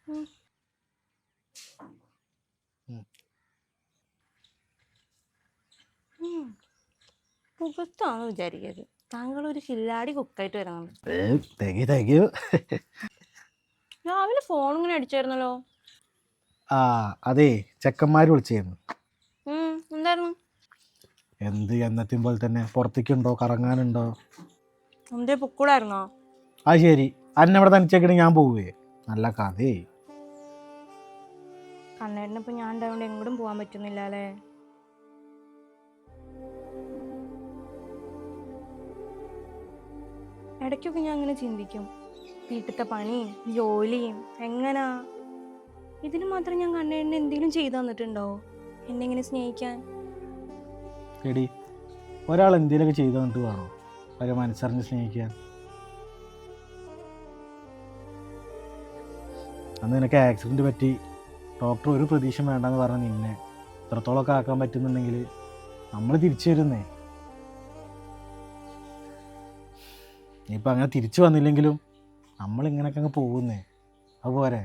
ഉം. മുഖത്താന്ന് വിചാരിക്കരുത്. താങ്കൾ ഒരു കില്ലാടി കുക്കായിട്ട് വരുന്നുണ്ട്. രാവിലെ ഫോൺ ഇങ്ങനെ അടിച്ചായിരുന്നല്ലോ. ആ അതെ, ചെക്കന്മാര് വിളിച്ചായിരുന്നു. എന്തായിരുന്നു? എന്ത് എന്നത്തെയും പോലെ തന്നെ, പുറത്തേക്കുണ്ടോ, കറങ്ങാനുണ്ടോ? എന്തേ പൊക്കൂടായിരുന്നോ? ആ ശരി, അന്നവിടെ തനിച്ചേക്കണേ ഞാൻ പോവേ. നല്ല കഥേ. കണ്ണേട്ടനിപ്പോൾ ഞാൻ ഉണ്ടായതുകൊണ്ട് എങ്ങോട്ടും പോകാൻ പറ്റുന്നില്ല അല്ലേ? ഇടയ്ക്കൊക്കെ ഞാൻ അങ്ങനെ ചിന്തിക്കും, വീട്ടിലത്തെ പണിയും ജോലിയും എങ്ങനാ. ഇതിന് മാത്രം ഞാൻ കണ്ണേട്ടന് എന്തെങ്കിലും ചെയ്തു തന്നിട്ടുണ്ടോ എന്നെ ഇങ്ങനെ സ്നേഹിക്കാൻ? എടി, ഒരാൾ എന്തെങ്കിലുമൊക്കെ ചെയ്തു തന്നിട്ട് വേണോ അവരെ മനസ്സറിഞ്ഞ് സ്നേഹിക്കാൻ? അന്ന് നിനക്ക് ആക്സിഡൻറ്റ് പറ്റി ഡോക്ടർ ഒരു പ്രതീക്ഷ വേണ്ടെന്ന് പറഞ്ഞ നിന്നെ ഇത്രത്തോളമൊക്കെ ആക്കാൻ പറ്റുന്നുണ്ടെങ്കിൽ നമ്മൾ തിരിച്ചു വരുന്നേ. ഇനിയിപ്പോൾ അങ്ങനെ തിരിച്ചു വന്നില്ലെങ്കിലും നമ്മളിങ്ങനെയൊക്കെ അങ്ങ് പോകുന്നേ, അതുപോലെ